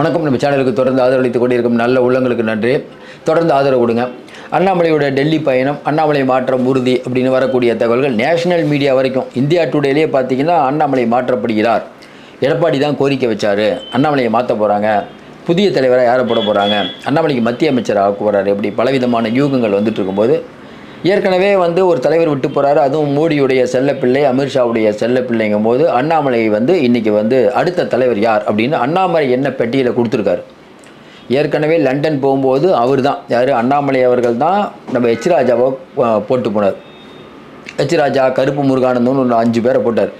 வணக்கம். நம்ம சேனலுக்கு தொடர்ந்து ஆதரவளித்துக் கொண்டிருக்கும் நல்ல உள்ளங்களுக்கு நன்றி. தொடர்ந்து ஆதரவு கொடுங்க. அண்ணாமலையோட டெல்லி பயணம், அண்ணாமலை மாற்றம் உறுதி அப்படின்னு வரக்கூடிய தகவல்கள் நேஷனல் மீடியா வரைக்கும், இந்தியா டுடேலேயே பார்த்தீங்கன்னா அண்ணாமலை மாற்றப்படுகிறார், எடப்பாடி தான் கோரிக்கை வச்சார், அண்ணாமலையை மாற்ற போகிறாங்க, புதிய தலைவராக யாரை போட போகிறாங்க, அண்ணாமலைக்கு மத்திய அமைச்சர் ஆக்க போகிறாரு, இப்படி பலவிதமான யூகங்கள் வந்துட்டு இருக்கும்போது ஏற்கனவே ஒரு தலைவர் விட்டு போகிறாரு, அதுவும் மோடியுடைய செல்லப்பிள்ளை, அமித்ஷாவுடைய செல்லப்பிள்ளைங்கும் போது அண்ணாமலை இன்றைக்கி அடுத்த தலைவர் யார் அப்படின்னு அண்ணாமலை என்ன பெட்டியில் கொடுத்துருக்காரு. ஏற்கனவே லண்டன் போகும்போது அவர் தான் யார், அண்ணாமலை அவர்கள் தான் நம்ம எச் ராஜாவை போட்டு போனார். எச் ராஜா, கருப்பு முருகானந்தம்னு ஒரு 5 பேரை போட்டார்.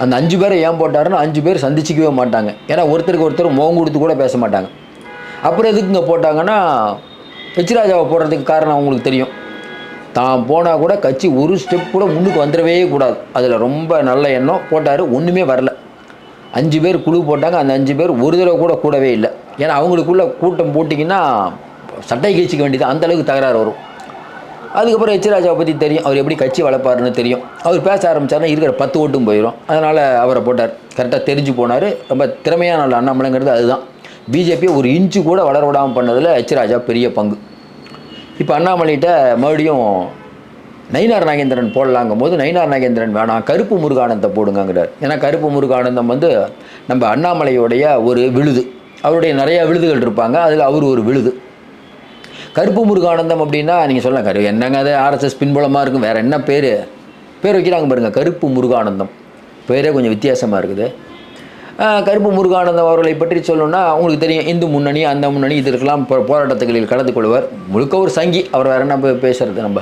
அந்த 5 பேரை ஏன் போட்டாருன்னு 5 பேர் சந்திச்சிக்கவே மாட்டாங்க. ஏன்னா ஒருத்தருக்கு ஒருத்தர் முகம் கொடுத்து கூட பேச மாட்டாங்க. அப்புறம் எதுக்கு இங்கே போட்டாங்கன்னா, எச் ராஜாவை போடுறதுக்கு காரணம் அவங்களுக்கு தெரியும். தான் போனால் கூட கட்சி ஒரு ஸ்டெப் கூட முன்னுக்கு வந்துடவே கூடாது, அதில் ரொம்ப நல்ல எண்ணம் போட்டார். ஒன்றுமே வரல. 5 பேர் குழு போட்டாங்க. அந்த 5 பேர் ஒரு தடவை கூட கூடவே இல்லை. ஏன்னா அவங்களுக்குள்ள கூட்டம் போட்டிங்கன்னா சட்டை கழிச்சிக்க வேண்டியது, அந்தளவுக்கு தகராறு வரும். அதுக்கப்புறம் எச் ராஜாவை பற்றி தெரியும், அவர் எப்படி கட்சி வளர்ப்பாருன்னு தெரியும். அவர் பேச ஆரம்பித்தாருன்னா இருக்கிற 10 ஓட்டும் போயிடும். அதனால் அவரை போட்டார். கரெக்டாக தெரிஞ்சு போனார். ரொம்ப திறமையான ஆள் அண்ணாமலைங்கிறது அதுதான். பிஜேபியை ஒரு இன்ச்சு கூட வளர விடாமல் பண்ணதில் எச் ராஜா பெரிய பங்கு. இப்போ அண்ணாமலைகிட்ட மறுபடியும் நயினார் நாகேந்திரன் போடலாங்கும் போது நயினார் நாகேந்திரன் வேணாம், கருப்பு முருகானந்தத்தை போடுங்கிறார். ஏன்னா கருப்பு முருகானந்தம் நம்ம அண்ணாமலையோடைய ஒரு விழுது. அவருடைய நிறையா விழுதுகள் இருப்பாங்க, அதில் அவர் ஒரு விழுது. கருப்பு முருகானந்தம் அப்படின்னா நீங்கள் சொல்லலாம், என்னங்க அது ஆர்எஸ்எஸ் பின்புலமாக இருக்கும், வேறு என்ன பேர் வைக்கிறாங்க பாருங்கள், கருப்பு முருகானந்தம். பேரே கொஞ்சம் வித்தியாசமாக இருக்குது. கருப்பு முருகானந்தம் அவர்களை பற்றி சொல்லணும்னா உங்களுக்கு தெரியும், இந்து முன்னணி, அந்த முன்னணி, இதற்கெல்லாம் போராட்டத்துகளில் கலந்து கொள்வார். முழுக்க ஒரு சங்கி. அவர் வேறு என்ன பேசுகிறது நம்ம.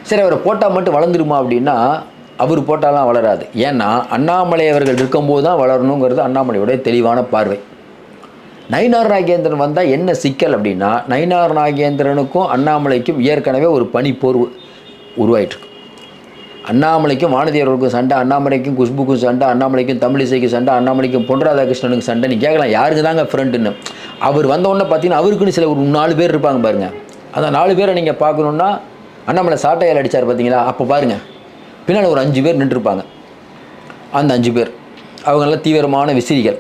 சரி, அவரை போட்டால் மட்டும் வளர்ந்துருமா அப்படின்னா அவர் போட்டாலாம் வளராது. ஏன்னா அண்ணாமலை அவர்கள் இருக்கும்போது தான் வளரணுங்கிறது அண்ணாமலையோடைய தெளிவான பார்வை. நயினார் நாகேந்திரன் வந்தால் என்ன சிக்கல் அப்படின்னா, நயினார் நாகேந்திரனுக்கும் அண்ணாமலைக்கும் ஏற்கனவே ஒரு பனிப்போர்வு உருவாயிட்ருக்கு. அண்ணாமலைக்கும் வானதி அவர்களுக்கும் சண்டை, அண்ணாமலைக்கும் குஷ்புக்கும் சண்டை, அண்ணாமலைக்கும் தமிழிசைக்கு சண்டை, அண்ணாமலைக்கும் பொன் ராதாகிருஷ்ணனுக்கு சண்டை. நீ கேட்கலாம் யாருக்கு தாங்க ஃப்ரெண்டுன்னு. அவர் வந்தவுடனே பார்த்தீங்கன்னா அவருக்குன்னு சில ஒரு 4 பேர் இருப்பாங்க பாருங்கள். அந்த 4 பேரை நீங்கள் பார்க்கணுன்னா, அண்ணாமலை சாட்டையால் அடித்தார் பார்த்தீங்களா, அப்போ பாருங்கள் பின்னால் ஒரு 5 பேர் நின்றுருப்பாங்க. அந்த 5 பேர் அவங்கெல்லாம் தீவிரமான விசிறிகள்.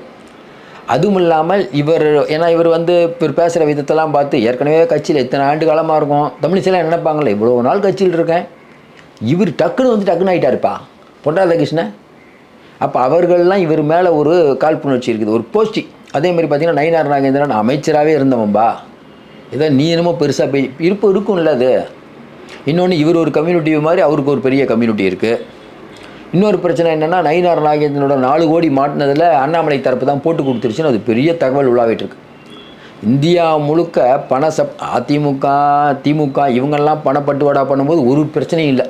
அதுவும் இல்லாமல் ஏன்னா இவர் இவர் பேசுகிற விதத்தெல்லாம் பார்த்து ஏற்கனவே கட்சியில் இத்தனை ஆண்டு காலமாக இருக்கும், தமிழிசைலாம் நினைப்பாங்களே இவ்வளோ நாள் கட்சியில் இருக்கேன், இவர் டக்குன்னு ஆகிட்டாருப்பா பொன் ராதாகிருஷ்ணன். அப்போ அவர்கள்லாம் இவர் மேலே ஒரு காழ்ப்புணர்ச்சி இருக்குது, ஒரு போஸ்டி. அதே மாதிரி பார்த்திங்கன்னா நயினார் நாகேந்திரன் அமைச்சராகவே இருந்தவன்பா, இதை நீ என்னமோ பெருசாக இருக்கும்ல அது. இன்னொன்று, இவர் ஒரு கம்யூனிட்டி மாதிரி அவருக்கு ஒரு பெரிய கம்யூனிட்டி இருக்குது. இன்னொரு பிரச்சனை என்னென்னா, நயினார் நாகேந்திரனோட 4 கோடி மாட்டினதில் அண்ணாமலை தரப்பு தான் போட்டு கொடுத்துருச்சுன்னு அது பெரிய தகவல் உலாவிட்டுருக்கு. இந்தியா முழுக்க அதிமுக, திமுக இவங்கெல்லாம் பணப்பட்டுவாடா பண்ணும்போது ஒரு பிரச்சனையும் இல்லை.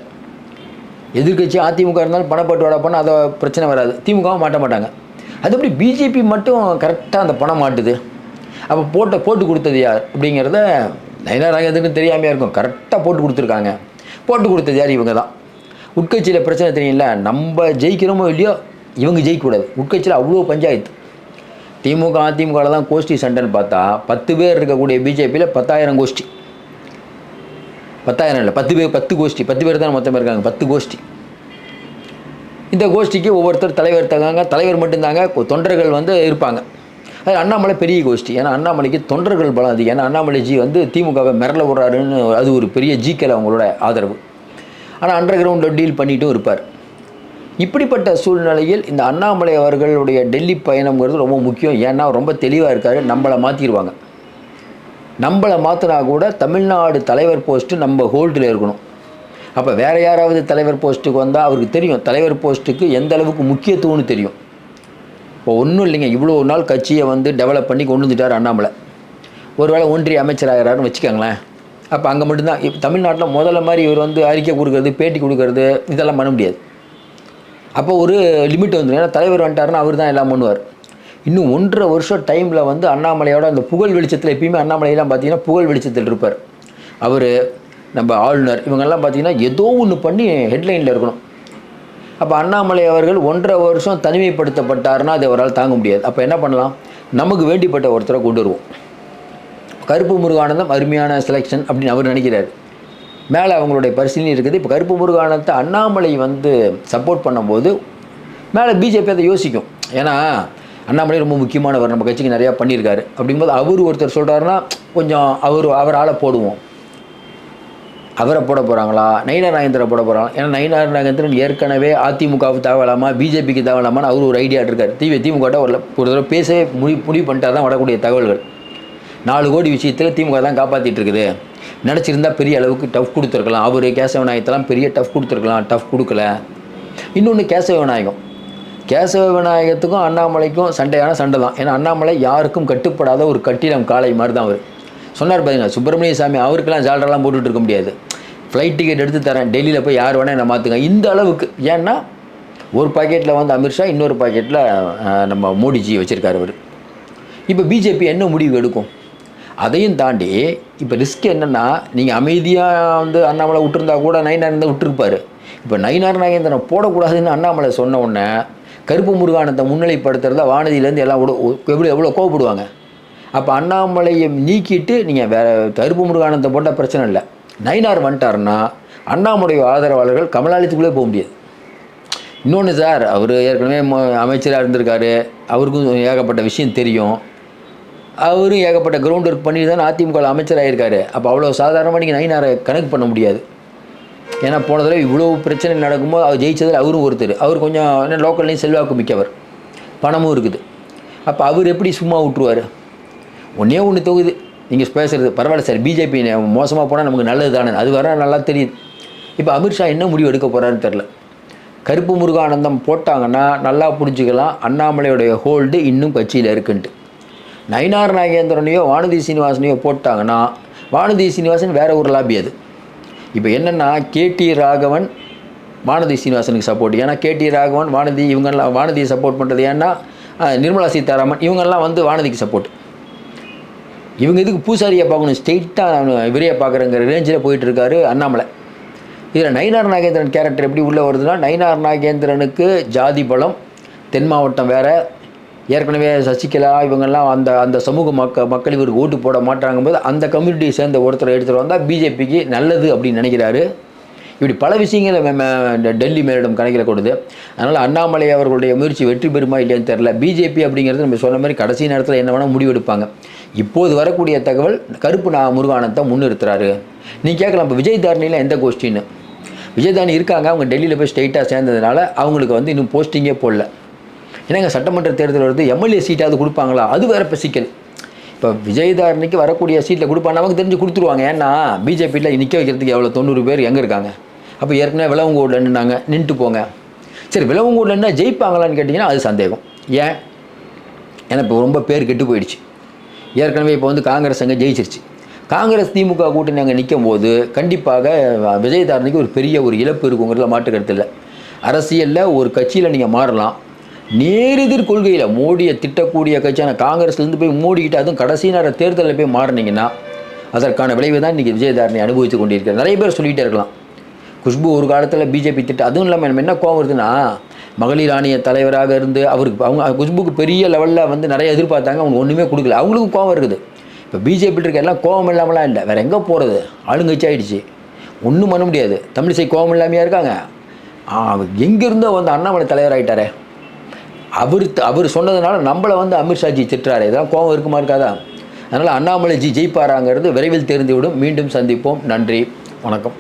எதிர்கட்சி அதிமுக இருந்தாலும் பணப்பட்டுவாடா பண்ண அதை பிரச்சனை வராது, திமுகவும் மாட்ட மாட்டாங்க. அது எப்படி பிஜேபி மட்டும் கரெக்டாக அந்த பணம் மாட்டுது? அப்போ போட்டு கொடுத்தது யார் அப்படிங்கிறத நயினார் நாகேந்திரனுக்கு தெரியாமையாக இருக்கும். கரெக்டாக போட்டு கொடுத்துருக்காங்க. போட்டு கொடுத்தது யார்? இவங்க தான். உட்கட்சியில் பிரச்சனை தெரியல, நம்ம ஜெயிக்கிறோமோ இல்லையோ இவங்க ஜெயிக்கக்கூடாது. உட்கட்சியில் அவ்வளோ பஞ்சாயத்து. திமுக அதிமுகவில் தான் கோஷ்டி சண்டைன்னு பார்த்தா 10 பேர் இருக்கக்கூடிய பிஜேபியில் 10,000 கோஷ்டி. 10,000 இல்லை, 10 பேர், 10 கோஷ்டி. 10 பேர் தான் மொத்தமாக இருக்காங்க, 10 கோஷ்டி. இந்த கோஷ்டிக்கு ஒவ்வொருத்தர் தலைவர் தங்காங்க. தலைவர் மட்டும்தாங்க, தொண்டர்கள் இருப்பாங்க. அது அண்ணாமலை பெரிய கோஷ்டி. ஏன்னா அண்ணாமலைக்கு தொண்டர்கள் பலம் அதிகம். ஏன்னா அண்ணாமலை ஜி திமுகவை மிரள விடுறாருன்னு அது ஒரு பெரிய ஜிக்கல் அவங்களோட ஆதரவு. ஆனால் அண்டர் கிரவுண்டில் டீல் பண்ணிட்டும் இருப்பார். இப்படிப்பட்ட சூழ்நிலையில் இந்த அண்ணாமலை அவர்களுடைய டெல்லி பயணம்ங்கிறது ரொம்ப முக்கியம். ஏன்னா ரொம்ப தெளிவாக இருக்கார், நம்மளை மாற்றிடுவாங்க. நம்மளை மாற்றினா கூட தமிழ்நாடு தலைவர் போஸ்ட்டு நம்ம ஹோல்டில் இருக்கணும். அப்போ வேறு யாராவது தலைவர் போஸ்ட்டுக்கு வந்தால் அவருக்கு தெரியும் தலைவர் போஸ்ட்டுக்கு எந்த அளவுக்கு முக்கியத்துவம்னு தெரியும். இப்போ ஒன்றும் இல்லைங்க, இவ்வளோ நாள் கட்சியை டெவலப் பண்ணி கொண்டு வந்துட்டார் அண்ணாமலை. ஒருவேளை ஒன்றிய அமைச்சராகிறாருன்னு வச்சுக்கோங்களேன். அப்போ அங்கே மட்டும்தான் தமிழ்நாட்டில் முதல்ல மாதிரி இவர் அறிக்கை கொடுக்கறது, பேட்டி கொடுக்கறது இதெல்லாம் பண்ண முடியாது. அப்போ ஒரு லிமிட் வந்துடும். ஏன்னா தலைவர் வந்துட்டாருன்னா அவர் தான் எல்லாம் பண்ணுவார். இன்னும் 1.5 வருஷம் டைமில் அண்ணாமலையோட அந்த புகழ் வெளிச்சத்தில், எப்பயுமே அண்ணாமலையெல்லாம் பார்த்தீங்கன்னா புகழ் வெளிச்சத்தில் இருப்பார். அவர் நம்ம ஆளுநர் இவங்கெல்லாம் பார்த்தீங்கன்னா ஏதோ ஒன்று பண்ணி ஹெட்லைனில் இருக்கணும். அப்போ அண்ணாமலை அவர்கள் 1.5 வருஷம் தனிமைப்படுத்தப்பட்டார்னா அது அவரால் தாங்க முடியாது. அப்போ என்ன பண்ணலாம், நமக்கு வேண்டிப்பட்ட ஒருத்தரை கொண்டு வருவோம். கருப்பு முருகானந்தம் அருமையான செலெக்ஷன் அப்படின்னு அவர் நினைக்கிறார். மேலே அவங்களுடைய பரிசீலனை இருக்குது. இப்போ கருப்பு முருகானந்தத்தை அண்ணாமலை சப்போர்ட் பண்ணும்போது மேலே பிஜேபி அதை யோசிக்கும். ஏன்னா அண்ணாமலை ரொம்ப முக்கியமானவர், நம்ம கட்சிக்கு நிறையா பண்ணியிருக்காரு. அப்படிங்கும்போது அவர் ஒருத்தர் சொல்கிறாருன்னா கொஞ்சம் அவரால் போடுவோம். அவரை போட போகிறாங்களா, நயினார் நாகேந்திரன் போட போகிறாங்களா? ஏன்னா நயினார் நாகேந்திரன் ஏற்கனவே அதிமுகவுக்கு தேவலாமா பிஜேபிக்கு தேவலாமான்னு அவர் ஒரு ஐடியா இருக்கார். திமுக ஒரு தடவை பேசவே முடிவு பண்ணிட்டார் தான் வரக்கூடிய தகவல்கள். 4 கோடி விஷயத்தில் திமுக தான் காப்பாற்றிட்டு இருக்குது. நினச்சிருந்தா பெரிய அளவுக்கு டஃப் கொடுத்துருக்கலாம். அவர் கேசவ விநாயகத்தெல்லாம் பெரிய டஃப் கொடுத்துருக்கலாம், டஃப் கொடுக்கல. இன்னொன்று கேசவ விநாயகத்துக்கும் அண்ணாமலைக்கும் சண்டை தான். ஏன்னா அண்ணாமலை யாருக்கும் கட்டுப்படாத ஒரு கட்டிடம் காளை மாதிரி தான் அவர் சொன்னார். பார்த்தீங்கன்னா சுப்பிரமணிய சாமி அவருக்கெல்லாம் ஜாலரெல்லாம் போட்டுட்டு இருக்க முடியாது. ஃப்ளைட் டிக்கெட் எடுத்து தரேன், டெல்லியில் போய் யார் வேணால் என்ன மாற்றுங்க, இந்த அளவுக்கு. ஏன்னா ஒரு பாக்கெட்டில் வந்து அமித்ஷா, இன்னொரு பாக்கெட்டில் நம்ம மோடிஜி வச்சுருக்காரு அவர். இப்போ பிஜேபி என்ன முடிவு எடுக்கும்? அதையும் தாண்டி இப்போ ரிஸ்க் என்னென்னா, நீங்கள் அமைதியாக வந்து அண்ணாமலை விட்டுருந்தா கூட நயினார் இருந்தால் விட்டுருப்பார். இப்போ நயினார் நாகேந்திரன் போடக்கூடாதுன்னு அண்ணாமலை சொன்ன உடனே கருப்பு முருகானத்தை முன்னிலைப்படுத்துறதா வானதியிலேருந்து எல்லாம் எவ்வளோ கோவப்படுவாங்க. அப்போ அண்ணாமலையை நீக்கிட்டு நீங்கள் வேறு கருப்பு முருகானந்தம் போட்டால் பிரச்சனை இல்லை. நயினார் வந்துட்டாருன்னா அண்ணாமலைய ஆதரவாளர்கள் கமலாலயத்துக்குள்ளே போக முடியாது. இன்னொன்று சார், அவர் ஏற்கனவே அமைச்சராக இருந்திருக்காரு, அவருக்கும் ஏகப்பட்ட விஷயம் தெரியும். அவரும் ஏகப்பட்ட கிரவுண்ட் ஒர்க் பண்ணி தான் அதிமுக அமைச்சராக இருக்கார். அப்போ அவ்வளோ சாதாரணமாக நீங்கள் நயினாரை கணக்கு பண்ண முடியாது. ஏன்னா போன தடவை இவ்வளோ பிரச்சனை நடக்கும்போது அவர் ஜெயிச்சதில் அவரும் ஒருத்தர். அவர் கொஞ்சம் லோக்கல்லையும் செல்வாக்கு மிக்கவர், பணமும் இருக்குது. அப்போ அவர் எப்படி சும்மா விட்டுருவார்? ஒன்று தொகுது நீங்கள் பேசுகிறது பரவாயில்ல சார், பிஜேபி மோசமாக போனால் நமக்கு நல்லது தானே, அது வர நல்லா தெரியுது. இப்போ அமித்ஷா என்ன முடிவு எடுக்க போகிறாருன்னு தெரில. கருப்பு முருகானந்தம் போட்டாங்கன்னா நல்லா புரிஞ்சுக்கலாம் அண்ணாமலையுடைய ஹோல்டு இன்னும் கட்சியில் இருக்குன்ட்டு. நயினார் நாகேந்திரனையோ வானதி சீனிவாசனையோ போட்டாங்கன்னா வானதி சீனிவாசன் வேறு ஒரு லாபி. அது இப்போ என்னென்னா கேடி ராகவன் வானதி சீனிவாசனுக்கு சப்போர்ட். ஏன்னா கேடி ராகவன் வானதி இவங்கெல்லாம் வானதியை சப்போர்ட் பண்ணுறது. ஏன்னா நிர்மலா சீதாராமன் இவங்கெல்லாம் வந்து வானதிக்கு சப்போர்ட். இவங்க இதுக்கு பூசாரியை பார்க்கணும், ஸ்ட்ரெயிட்டாக இவரையை பார்க்குறங்கிற ரேஞ்சில் போயிட்டுருக்காரு அண்ணாமலை. இதில் நயினார் நாகேந்திரன் கேரக்டர் எப்படி உள்ளே வருதுன்னா, நயினார் நாகேந்திரனுக்கு ஜாதி பலம், தென் மாவட்டம் வேறு, ஏற்கனவே சசிகலா இவங்கெல்லாம் அந்த சமூக மக்கள் இவருக்கு ஓட்டு போட மாட்டாங்கும்போது அந்த கம்யூனிட்டியை சேர்ந்த ஒருத்தரை எடுத்துகிட்டு வந்தால் பிஜேபிக்கு நல்லது அப்படின்னு நினைக்கிறாரு. இப்படி பல விஷயங்களை டெல்லி மேலிடம் கணக்கில் கொடுது. அதனால் அண்ணாமலை அவர்களுடைய முயற்சி வெற்றி பெறுமா இல்லையான்னு தெரில. பிஜேபி அப்படிங்கிறது நம்ம சொன்ன மாதிரி கடைசி நேரத்தில் என்ன வேணால் முடிவெடுப்பாங்க. இப்போது வரக்கூடிய தகவல் கருப்பு முருகானந்தத்தை முன்னிறுத்துறாரு. நீ கேட்கலாம், இப்போ விஜயதாரணியில் எந்த கோஷ்டின்னு. விஜயதாரணி இருக்காங்க, அவங்க டெல்லியில் போய் ஸ்ட்ரெயிட்டாக சேர்ந்ததுனால அவங்களுக்கு வந்து இன்னும் போஸ்டிங்கே போடல. ஏன்னா சட்டமன்ற தேர்தல் வருது, எம்எல்ஏ சீட்டாவது கொடுப்பாங்களா, அது வேறு இப்போ சிக்கல். இப்போ விஜயதாரணிக்கு வரக்கூடிய சீட்டில் கொடுப்பாங்க, நமக்கு தெரிஞ்சு கொடுத்துருவாங்க. ஏன்னா பிஜேபியில் நிற்க வைக்கிறதுக்கு எவ்வளோ 90 பேர் எங்கே இருக்காங்க. அப்போ ஏற்கனவே விளவங்கோடில் நின்னாங்க, நின்றுட்டு போங்க. சரி, விளவங்கோடில் என்ன ஜெயிப்பாங்களான்னு கேட்டிங்கன்னா அது சந்தேகம். ஏன்? ஏன்னா இப்போ ரொம்ப பேர் கெட்டு போயிடுச்சு. ஏற்கனவே இப்போ வந்து காங்கிரஸ் அங்கே ஜெயிச்சிருச்சு. காங்கிரஸ் திமுக கூட்டணி அங்கே நிற்கும் போது கண்டிப்பாக விஜயதாரணிக்கு ஒரு பெரிய ஒரு இழப்பு இருக்குங்கிறதுல மாற்றுக்கிறது இல்லை. அரசியலில் ஒரு கட்சியில் நீங்கள் மாறலாம், நேரெதிர் கொள்கையில் மோடியை திட்டக்கூடிய கட்சியான காங்கிரஸ்லேருந்து போய் மோடிக்கிட்ட அதுவும் கடைசி நேர தேர்தலில் போய் மாறினீங்கன்னா அதற்கான விளைவு தான் இன்றைக்கி விஜயதாரணி அனுபவித்து கொண்டிருக்கிறார். நிறைய பேர் சொல்லிகிட்டே இருக்கலாம், குஷ்பு ஒரு காலத்தில் பிஜேபி திட்டம், அதுவும் இல்லாமல் நம்ம என்ன கோவம் வருதுன்னா, மகளிர் ஆணைய தலைவராக இருந்து அவருக்கு அவங்க குஷ்புக்கு பெரிய லெவலில் வந்து நிறைய எதிர்பார்த்தாங்க, அவங்க ஒன்றுமே கொடுக்கல, அவங்களுக்கும் கோவம் இருக்குது. இப்போ பிஜேபி இருக்க எல்லாம் கோவம் இல்லாமலாம் இல்லை, வேறு எங்கே போகிறது, ஆளுங்கட்சி ஆகிடுச்சு, ஒன்றும் பண்ண முடியாது. தமிழிசை கோவம் இல்லாமையாக இருக்காங்க. எங்கேருந்தோ வந்து அண்ணாமலை தலைவராகிட்டாரே, அவர் சொன்னதுனால நம்மளை வந்து அமித்ஷாஜி திட்டுறாரு, இதெல்லாம் கோவம் இருக்குமா இருக்காதா? அதனால் அண்ணாமலை ஜெயிப்பாராங்கிறது விரைவில் தெரிந்துவிடும். மீண்டும் சந்திப்போம். நன்றி, வணக்கம்.